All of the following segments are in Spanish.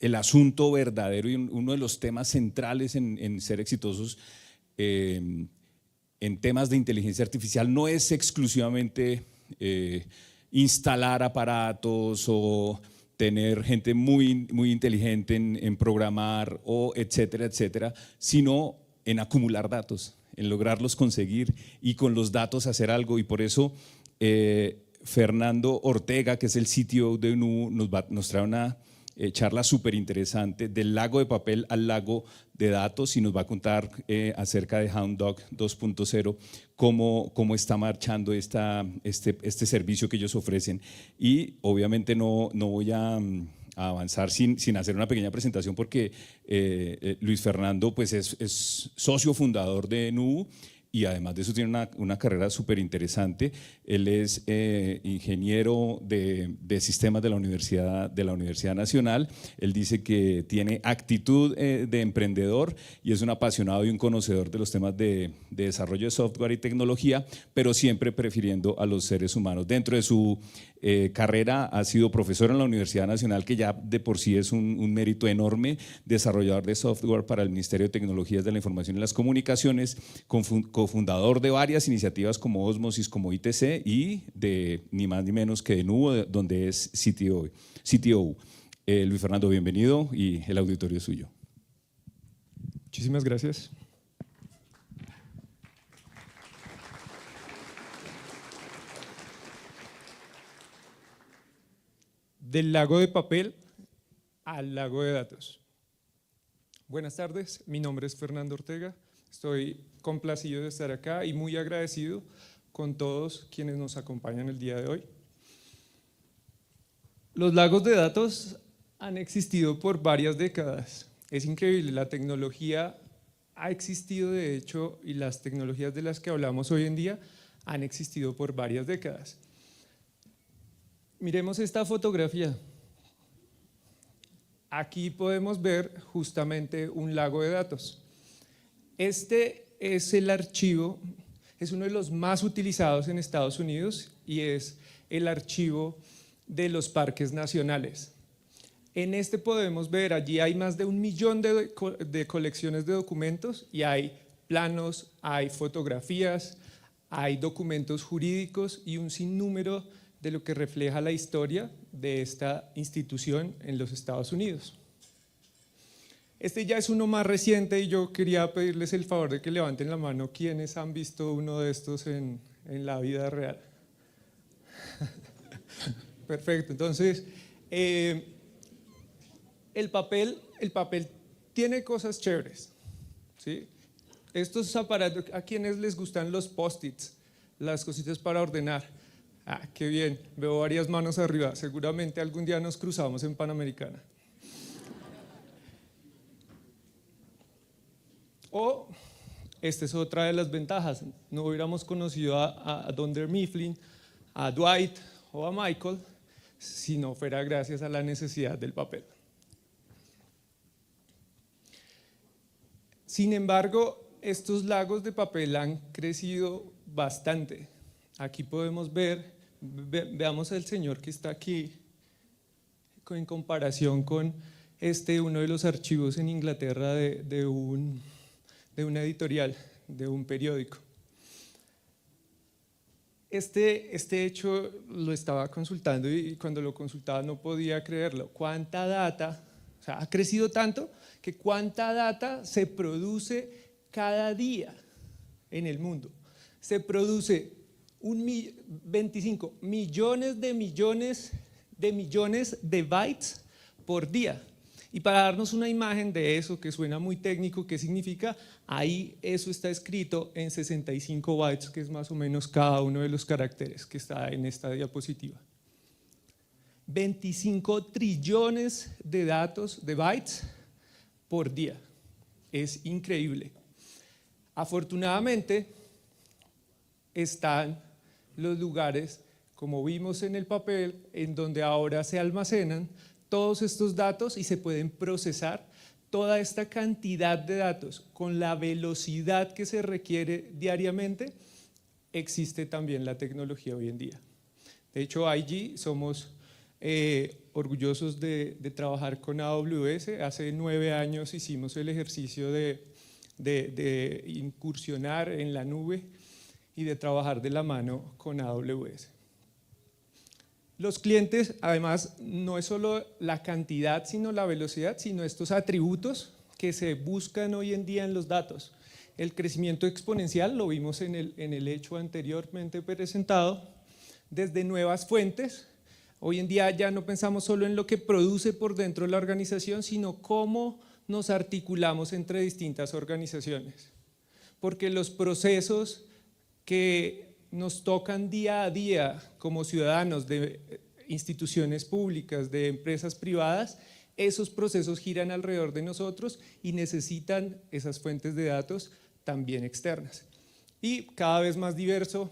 el asunto verdadero y uno de los temas centrales en ser exitosos en temas de inteligencia artificial no es exclusivamente instalar aparatos o tener gente muy inteligente en programar, o etcétera, etcétera, sino en acumular datos, en lograrlos conseguir y con los datos hacer algo. Y por eso Fernando Ortega, que es el CTO de NUBU, nos trae una charla súper interesante del lago de papel al lago de datos y nos va a contar acerca de Hound Dog 2.0, cómo está marchando este servicio que ellos ofrecen. Y obviamente no voy a avanzar sin hacer una pequeña presentación porque Luis Fernando pues es socio fundador de NUBU y además de eso tiene una carrera súper interesante. Él es ingeniero de sistemas de la Universidad Nacional. Él dice que tiene actitud de emprendedor y es un apasionado y un conocedor de los temas de desarrollo de software y tecnología, pero siempre prefiriendo a los seres humanos. Dentro de su carrera ha sido profesor en la Universidad Nacional, que ya de por sí es un mérito enorme, desarrollador de software para el Ministerio de Tecnologías de la Información y las Comunicaciones, cofundador de varias iniciativas como Osmosis, como ITC y de ni más ni menos que de NUBU, donde es CTO. Luis Fernando, bienvenido y el auditorio es suyo. Muchísimas gracias. Del lago de papel al lago de datos. Buenas tardes, mi nombre es Fernando Ortega, estoy complacido de estar acá y muy agradecido con todos quienes nos acompañan el día de hoy. Los lagos de datos han existido por varias décadas, es increíble, la tecnología ha existido de hecho y las tecnologías de las que hablamos hoy en día han existido por varias décadas. Miremos esta fotografía. Aquí podemos ver justamente un lago de datos. Este es el archivo, es uno de los más utilizados en Estados Unidos y es el archivo de los parques nacionales. En este podemos ver, allí hay más de 1 millón de colecciones de documentos y hay planos, hay fotografías, hay documentos jurídicos y un sinnúmero de lo que refleja la historia de esta institución en los Estados Unidos. Este ya es uno más reciente y yo quería pedirles el favor de que levanten la mano quienes han visto uno de estos en la vida real. Perfecto, entonces el papel tiene cosas chéveres, ¿sí? Estos aparatos, ¿a quienes les gustan los post-its? Las cositas para ordenar. Ah, qué bien, veo varias manos arriba, seguramente algún día nos cruzamos en Panamericana. O, esta es otra de las ventajas, no hubiéramos conocido a Dunder Mifflin, a Dwight o a Michael si no fuera gracias a la necesidad del papel. Sin embargo, estos lagos de papel han crecido bastante. Aquí podemos ver, veamos al señor que está aquí en comparación con uno de los archivos en Inglaterra de una editorial, de un periódico. Este hecho lo estaba consultando y cuando lo consultaba no podía creerlo. ¿Cuánta data? O sea, ha crecido tanto que cuánta data se produce cada día en el mundo. Se produce 25 millones de bytes por día. Y para darnos una imagen de eso que suena muy técnico, ¿qué significa? Ahí eso está escrito en 65 bytes, que es más o menos cada uno de los caracteres que está en esta diapositiva. 25 trillones de datos, de bytes por día. Es increíble. Afortunadamente están los lugares, como vimos en el papel, en donde ahora se almacenan todos estos datos y se pueden procesar toda esta cantidad de datos con la velocidad que se requiere diariamente. Existe también la tecnología hoy en día. De hecho, IG somos orgullosos de trabajar con AWS. Hace 9 años hicimos el ejercicio de incursionar en la nube y de trabajar de la mano con AWS. Los clientes, además, no es solo la cantidad, sino la velocidad, sino estos atributos que se buscan hoy en día en los datos. El crecimiento exponencial, lo vimos en el hecho anteriormente presentado, desde nuevas fuentes. Hoy en día ya no pensamos solo en lo que produce por dentro de la organización, sino cómo nos articulamos entre distintas organizaciones. Porque los procesos que nos tocan día a día como ciudadanos de instituciones públicas, de empresas privadas, esos procesos giran alrededor de nosotros y necesitan esas fuentes de datos también externas. Y cada vez más diverso,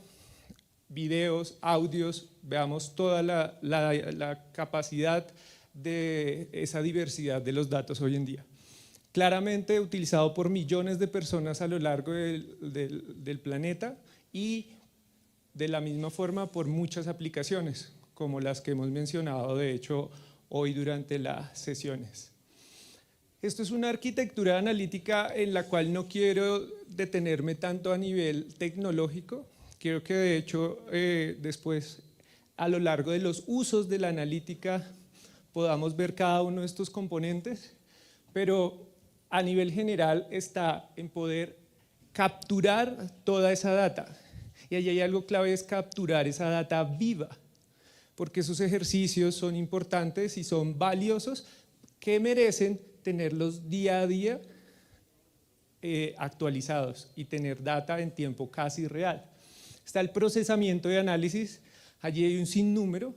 videos, audios, veamos toda la capacidad de esa diversidad de los datos hoy en día. Claramente utilizado por millones de personas a lo largo del planeta y de la misma forma por muchas aplicaciones, como las que hemos mencionado de hecho hoy durante las sesiones. Esto es una arquitectura analítica en la cual no quiero detenerme tanto a nivel tecnológico. Quiero que de hecho después a lo largo de los usos de la analítica podamos ver cada uno de estos componentes, pero a nivel general está en poder capturar toda esa data. Y allí hay algo clave, es capturar esa data viva, porque esos ejercicios son importantes y son valiosos, que merecen tenerlos día a día actualizados y tener data en tiempo casi real. Está el procesamiento de análisis, allí hay un sinnúmero,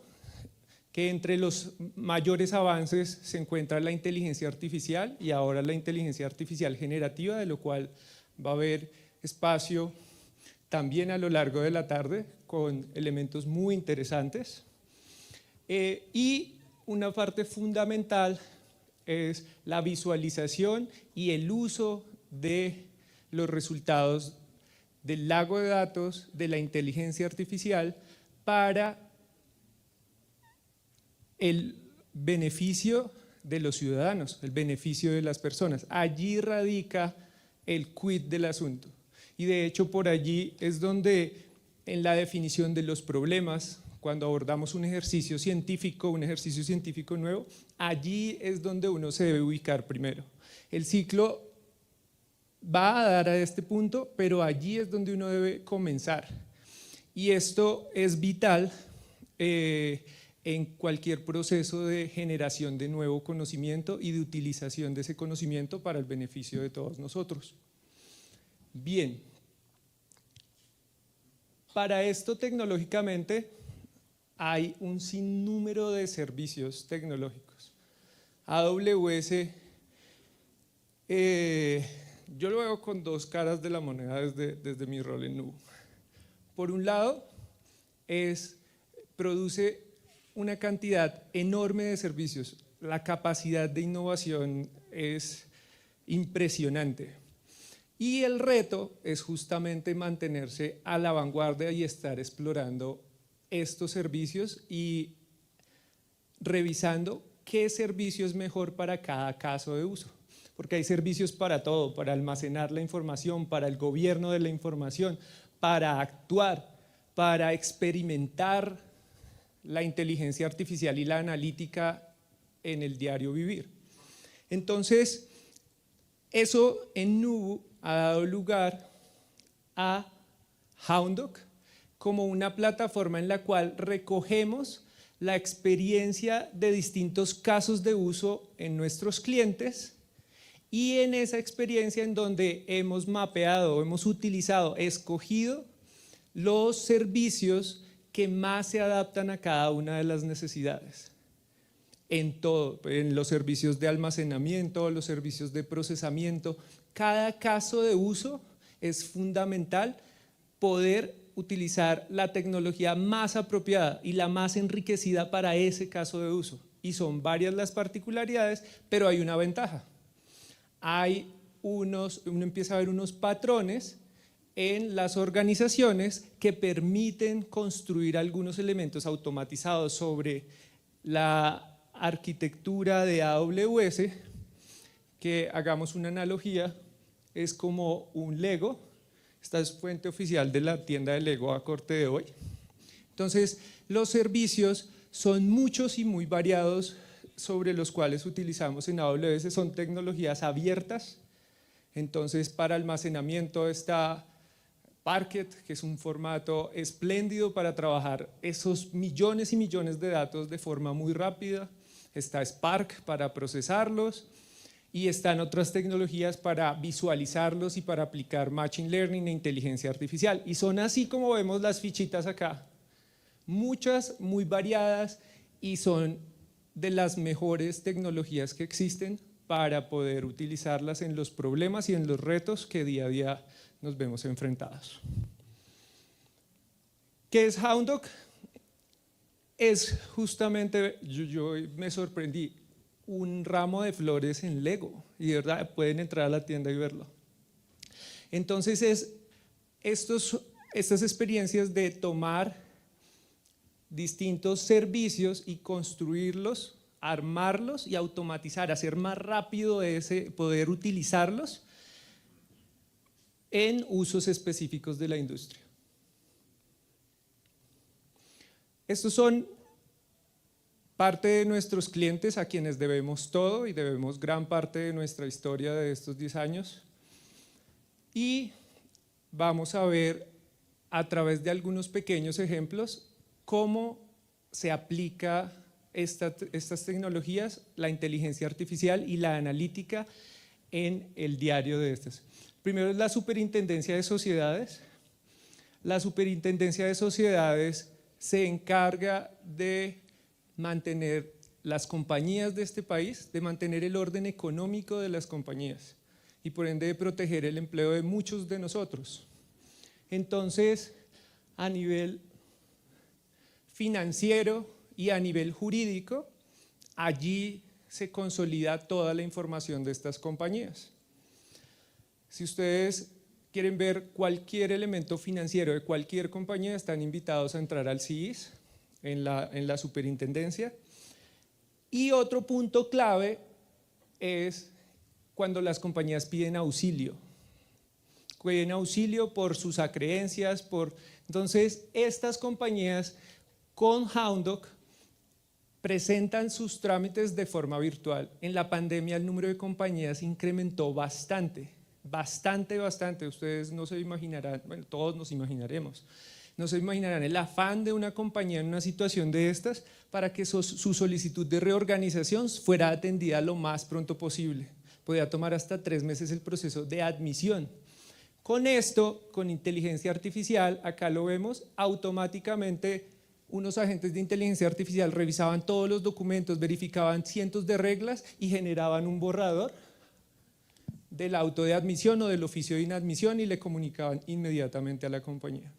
que entre los mayores avances se encuentra la inteligencia artificial y ahora la inteligencia artificial generativa, de lo cual va a haber espacio también a lo largo de la tarde con elementos muy interesantes. Y una parte fundamental es la visualización y el uso de los resultados del lago de datos, de la inteligencia artificial para el beneficio de los ciudadanos, el beneficio de las personas. Allí radica el quid del asunto. Y de hecho por allí es donde en la definición de los problemas, cuando abordamos un ejercicio científico nuevo, allí es donde uno se debe ubicar primero. El ciclo va a dar a este punto, pero allí es donde uno debe comenzar. Y esto es vital en cualquier proceso de generación de nuevo conocimiento y de utilización de ese conocimiento para el beneficio de todos nosotros. Bien, para esto tecnológicamente hay un sinnúmero de servicios tecnológicos. AWS, yo lo veo con dos caras de la moneda desde mi rol en Nubu. Por un lado, produce una cantidad enorme de servicios. La capacidad de innovación es impresionante. Y el reto es justamente mantenerse a la vanguardia y estar explorando estos servicios y revisando qué servicio es mejor para cada caso de uso. Porque hay servicios para todo, para almacenar la información, para el gobierno de la información, para actuar, para experimentar la inteligencia artificial y la analítica en el diario vivir. Entonces, eso en Nubu ha dado lugar a Houndoc como una plataforma en la cual recogemos la experiencia de distintos casos de uso en nuestros clientes y en esa experiencia en donde hemos mapeado, hemos utilizado, escogido los servicios que más se adaptan a cada una de las necesidades. En todo, en los servicios de almacenamiento, los servicios de procesamiento, cada caso de uso es fundamental poder utilizar la tecnología más apropiada y la más enriquecida para ese caso de uso. Y son varias las particularidades, pero hay una ventaja. Uno empieza a ver unos patrones en las organizaciones que permiten construir algunos elementos automatizados sobre la arquitectura de AWS, que hagamos una analogía, es como un Lego. Esta es fuente oficial de la tienda de Lego a corte de hoy. Entonces, los servicios son muchos y muy variados sobre los cuales utilizamos en AWS, son tecnologías abiertas. Entonces, para almacenamiento está Parquet, que es un formato espléndido para trabajar esos millones y millones de datos de forma muy rápida. Está Spark para procesarlos y están otras tecnologías para visualizarlos y para aplicar Machine Learning e inteligencia artificial. Y son así como vemos las fichitas acá. Muchas, muy variadas y son de las mejores tecnologías que existen para poder utilizarlas en los problemas y en los retos que día a día nos vemos enfrentados. ¿Qué es Hound Dog? Es justamente, yo me sorprendí, un ramo de flores en Lego, y de verdad pueden entrar a la tienda y verlo. Entonces estas experiencias de tomar distintos servicios y construirlos, armarlos y automatizar, hacer más rápido poder utilizarlos en usos específicos de la industria. Estos son parte de nuestros clientes a quienes debemos todo y debemos gran parte de nuestra historia de estos 10 años. Y vamos a ver a través de algunos pequeños ejemplos cómo se aplica estas tecnologías, la inteligencia artificial y la analítica en el diario de estas. Primero es la Superintendencia de Sociedades. La Superintendencia de Sociedades se encarga de mantener las compañías de este país, de mantener el orden económico de las compañías y por ende de proteger el empleo de muchos de nosotros. Entonces, a nivel financiero y a nivel jurídico, allí se consolida toda la información de estas compañías. Si ustedes quieren ver cualquier elemento financiero de cualquier compañía, están invitados a entrar al CIIS en la superintendencia. Y otro punto clave es cuando las compañías piden auxilio. Piden auxilio por sus acreencias, entonces estas compañías con Hound Dog presentan sus trámites de forma virtual. En la pandemia el número de compañías incrementó bastante. Ustedes no se imaginarán, bueno, todos nos imaginaremos, no se imaginarán el afán de una compañía en una situación de estas para que su solicitud de reorganización fuera atendida lo más pronto posible. Podía tomar hasta 3 meses el proceso de admisión. Con esto, con inteligencia artificial, acá lo vemos, automáticamente unos agentes de inteligencia artificial revisaban todos los documentos, verificaban cientos de reglas y generaban un borrador del auto de admisión o del oficio de inadmisión y le comunicaban inmediatamente a la compañía.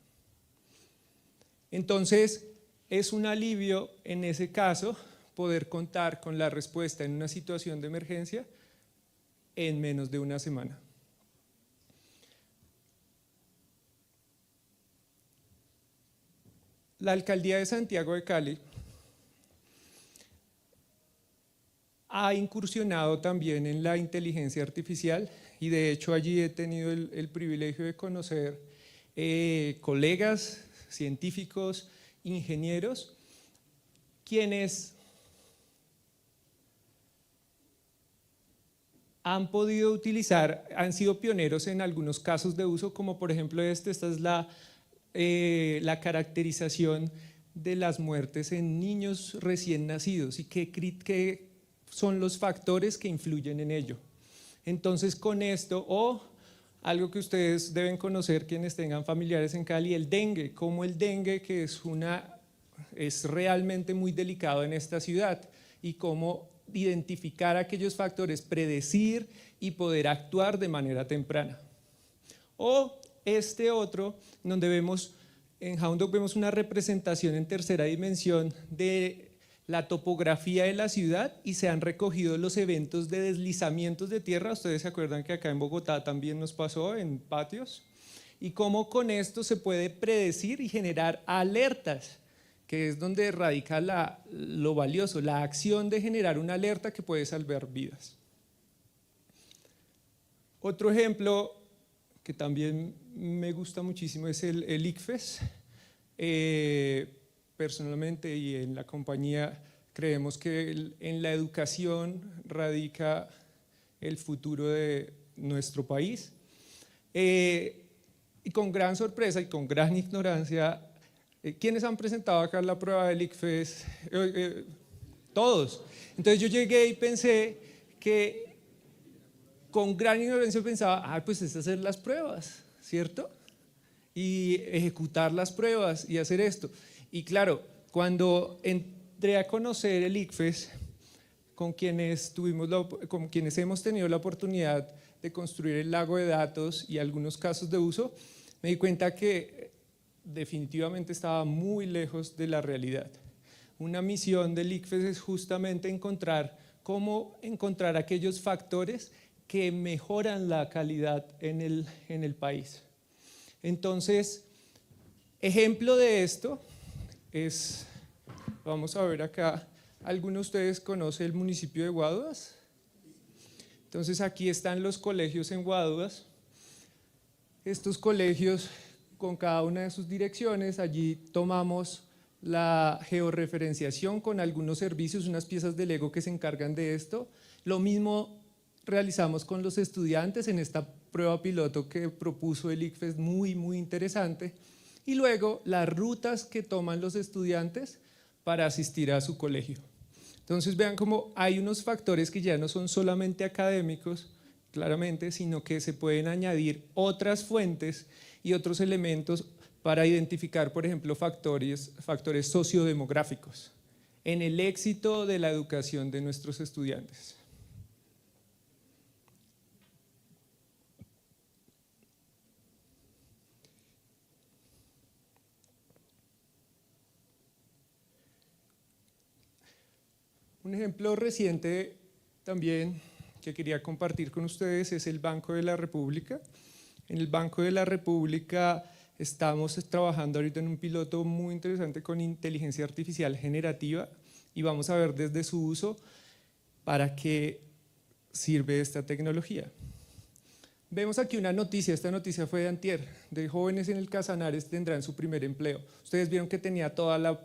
Entonces, es un alivio en ese caso poder contar con la respuesta en una situación de emergencia en menos de una semana. La Alcaldía de Santiago de Cali ha incursionado también en la inteligencia artificial y de hecho allí he tenido el privilegio de conocer colegas, científicos, ingenieros, quienes han podido utilizar, han sido pioneros en algunos casos de uso, como por ejemplo esta es la caracterización de las muertes en niños recién nacidos y qué son los factores que influyen en ello. Entonces con esto, algo que ustedes deben conocer quienes tengan familiares en Cali, el dengue, como el dengue que es realmente muy delicado en esta ciudad y cómo identificar aquellos factores, predecir y poder actuar de manera temprana. O este otro, donde vemos, en Hound Dog vemos una representación en tercera dimensión de la topografía de la ciudad y se han recogido los eventos de deslizamientos de tierra. Ustedes se acuerdan que acá en Bogotá también nos pasó en patios y cómo con esto se puede predecir y generar alertas que es donde radica lo valioso, la acción de generar una alerta que puede salvar vidas. Otro ejemplo que también me gusta muchísimo es el ICFES. Personalmente y en la compañía creemos que en la educación radica el futuro de nuestro país. Y con gran sorpresa y con gran ignorancia, ¿quiénes han presentado acá la prueba del ICFES? Todos. Entonces yo llegué y pensé que con gran ignorancia pensaba, pues es hacer las pruebas, ¿cierto? Y ejecutar las pruebas y hacer esto. Y claro, cuando entré a conocer el ICFES, con quienes hemos tenido la oportunidad de construir el lago de datos y algunos casos de uso, me di cuenta que definitivamente estaba muy lejos de la realidad. Una misión del ICFES es justamente cómo encontrar aquellos factores que mejoran la calidad en el país. Entonces, ejemplo de esto es, vamos a ver acá, ¿alguno de ustedes conoce el municipio de Guaduas? Entonces aquí están los colegios en Guaduas. Estos colegios con cada una de sus direcciones, allí tomamos la georreferenciación con algunos servicios, unas piezas de Lego que se encargan de esto. Lo mismo realizamos con los estudiantes en esta prueba piloto que propuso el ICFES, muy interesante, y luego las rutas que toman los estudiantes para asistir a su colegio. Entonces vean cómo hay unos factores que ya no son solamente académicos, claramente, sino que se pueden añadir otras fuentes y otros elementos para identificar, por ejemplo, factores sociodemográficos en el éxito de la educación de nuestros estudiantes. Un ejemplo reciente también que quería compartir con ustedes es el Banco de la República. En el Banco de la República estamos trabajando ahorita en un piloto muy interesante con inteligencia artificial generativa y vamos a ver desde su uso para qué sirve esta tecnología. Vemos aquí una noticia, esta noticia fue de antier, de jóvenes en el Casanares tendrán su primer empleo. Ustedes vieron que tenía toda la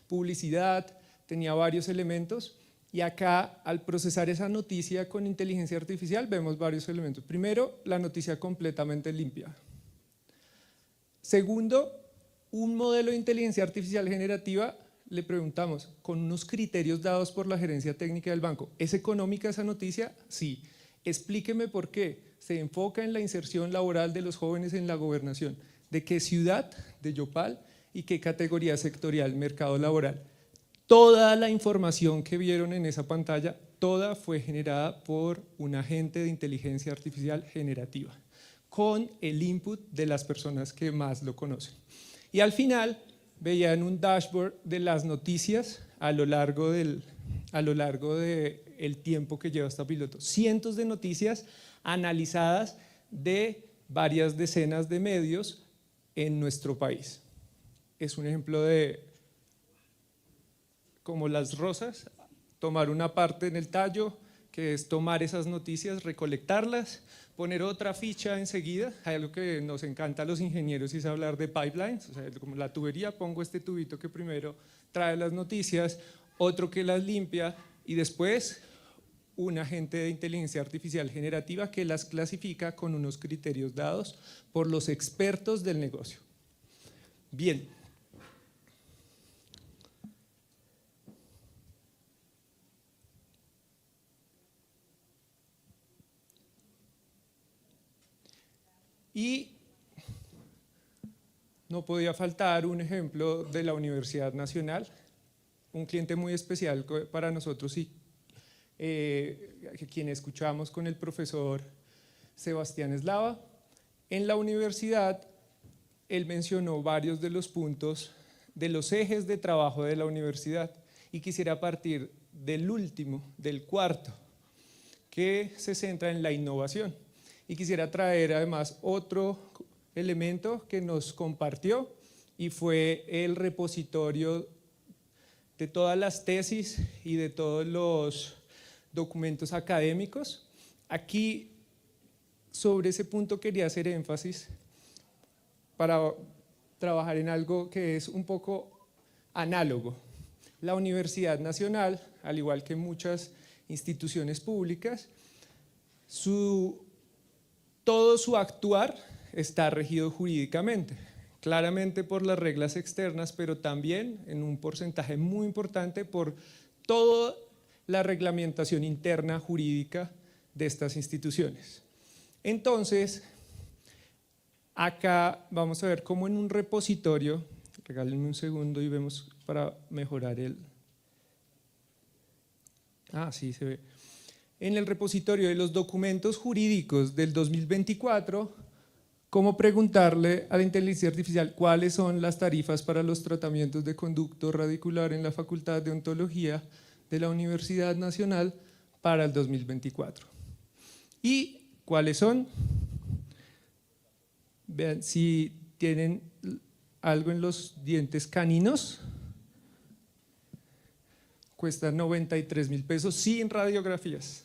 publicidad, tenía varios elementos y acá al procesar esa noticia con inteligencia artificial vemos varios elementos. Primero, la noticia completamente limpia. Segundo, un modelo de inteligencia artificial generativa, le preguntamos con unos criterios dados por la gerencia técnica del banco, ¿es económica esa noticia? Sí. Explíqueme por qué. Se enfoca en la inserción laboral de los jóvenes en la gobernación. ¿De qué ciudad? De Yopal. ¿Y qué categoría sectorial? Mercado laboral. Toda la información que vieron en esa pantalla, toda fue generada por un agente de inteligencia artificial generativa, con el input de las personas que más lo conocen. Y al final veían un dashboard de las noticias a lo largo del tiempo que lleva esta piloto. Cientos de noticias analizadas de varias decenas de medios en nuestro país. Es un ejemplo de como las rosas, tomar una parte en el tallo, que es tomar esas noticias, recolectarlas, poner otra ficha enseguida. Hay algo que nos encanta a los ingenieros y es hablar de pipelines, o sea, como la tubería, pongo este tubito que primero trae las noticias, otro que las limpia y después un agente de inteligencia artificial generativa que las clasifica con unos criterios dados por los expertos del negocio. Bien. Y no podía faltar un ejemplo de la Universidad Nacional, un cliente muy especial para nosotros y quien escuchamos con el profesor Sebastián Eslava. En la universidad, él mencionó varios de los puntos de los ejes de trabajo de la universidad y quisiera partir del último, del cuarto, que se centra en la innovación. Y quisiera traer además otro elemento que nos compartió y fue el repositorio de todas las tesis y de todos los documentos académicos. Aquí, sobre ese punto, quería hacer énfasis para trabajar en algo que es un poco análogo. La Universidad Nacional, al igual que muchas instituciones públicas, todo su actuar está regido jurídicamente, claramente por las reglas externas, pero también en un porcentaje muy importante por toda la reglamentación interna jurídica de estas instituciones. Entonces, acá vamos a ver cómo en un repositorio, regálenme un segundo y vemos para mejorar el… sí se ve. En el repositorio de los documentos jurídicos del 2024, cómo preguntarle a la inteligencia artificial cuáles son las tarifas para los tratamientos de conducto radicular en la Facultad de Ontología de la Universidad Nacional para el 2024. ¿Y cuáles son? Vean, si tienen algo en los dientes caninos, cuesta 93.000 pesos sin radiografías.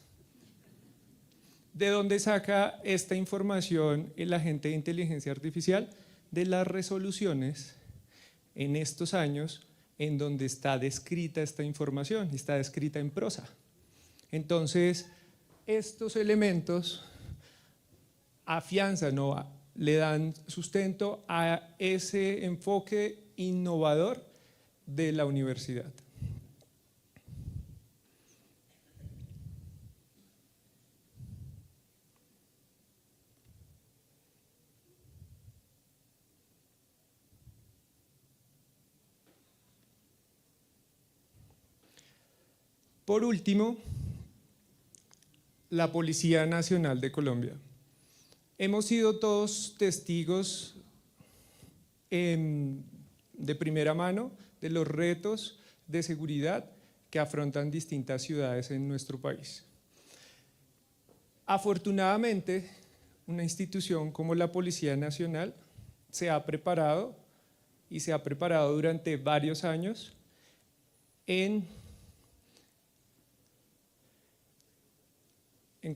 ¿De dónde saca esta información el agente de inteligencia artificial? De las resoluciones en estos años en donde está descrita esta información, está descrita en prosa. Entonces, estos elementos afianzan o le dan sustento a ese enfoque innovador de la universidad. Por último, la Policía Nacional de Colombia. Hemos sido todos testigos de primera mano de los retos de seguridad que afrontan distintas ciudades en nuestro país. Afortunadamente, una institución como la Policía Nacional se ha preparado y se ha preparado durante varios años en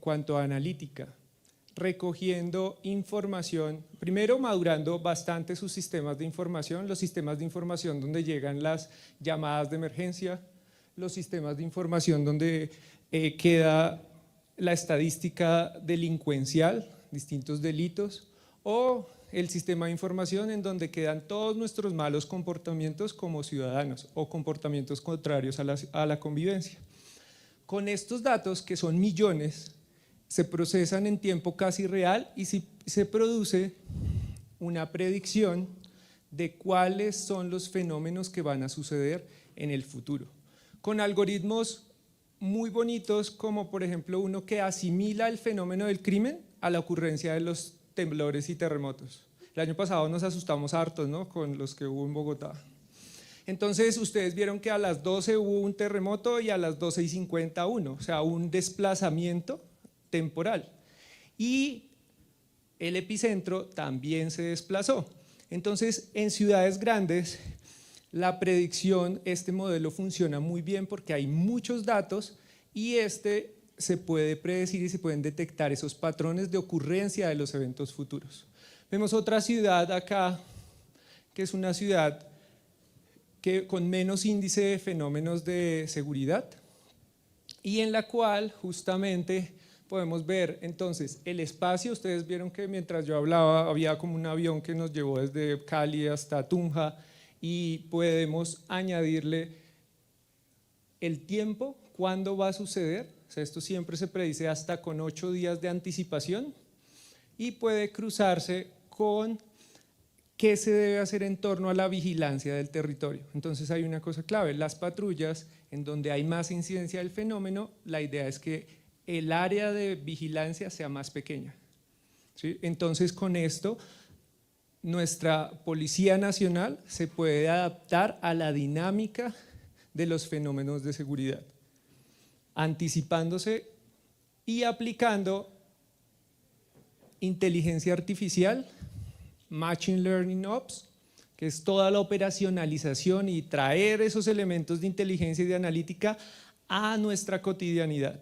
cuanto a analítica, recogiendo información, primero madurando bastante sus sistemas de información, los sistemas de información donde llegan las llamadas de emergencia, los sistemas de información donde queda la estadística delincuencial, distintos delitos, o el sistema de información en donde quedan todos nuestros malos comportamientos como ciudadanos o comportamientos contrarios a la convivencia. Con estos datos, que son millones, se procesan en tiempo casi real y se produce una predicción de cuáles son los fenómenos que van a suceder en el futuro. Con algoritmos muy bonitos, como por ejemplo uno que asimila el fenómeno del crimen a la ocurrencia de los temblores y terremotos. El año pasado nos asustamos hartos, ¿no?, con los que hubo en Bogotá. Entonces ustedes vieron que a las 12 hubo un terremoto y a las 12:50 uno, o sea, un desplazamiento temporal. Y el epicentro también se desplazó. Entonces, en ciudades grandes, la predicción, este modelo funciona muy bien porque hay muchos datos y se puede predecir y se pueden detectar esos patrones de ocurrencia de los eventos futuros. Vemos otra ciudad acá, que es una ciudad con menos índice de fenómenos de seguridad y en la cual justamente podemos ver entonces el espacio. Ustedes vieron que mientras yo hablaba había como un avión que nos llevó desde Cali hasta Tunja y podemos añadirle el tiempo, cuándo va a suceder. O sea, esto siempre se predice hasta con 8 días de anticipación y puede cruzarse con qué se debe hacer en torno a la vigilancia del territorio. Entonces hay una cosa clave, las patrullas en donde hay más incidencia del fenómeno, la idea es que el área de vigilancia sea más pequeña, ¿sí? Entonces con esto nuestra Policía Nacional se puede adaptar a la dinámica de los fenómenos de seguridad, anticipándose y aplicando inteligencia artificial, Machine Learning Ops, que es toda la operacionalización y traer esos elementos de inteligencia y de analítica a nuestra cotidianidad.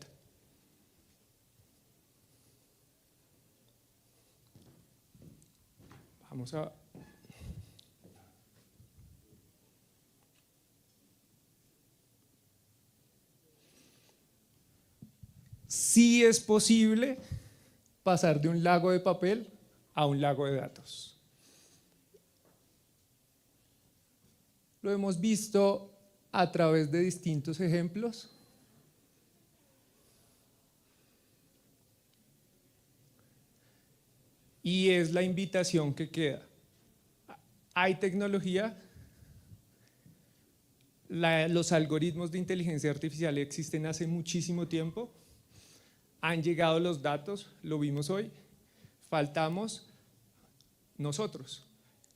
Vamos a... Sí es posible pasar de un lago de papel a un lago de datos. Lo hemos visto a través de distintos ejemplos. Y es la invitación que queda. Hay tecnología, los algoritmos de inteligencia artificial existen hace muchísimo tiempo, han llegado los datos, lo vimos hoy, faltamos nosotros.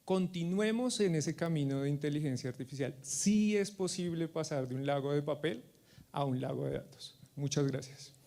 Continuemos en ese camino de inteligencia artificial. Sí es posible pasar de un lago de papel a un lago de datos. Muchas gracias.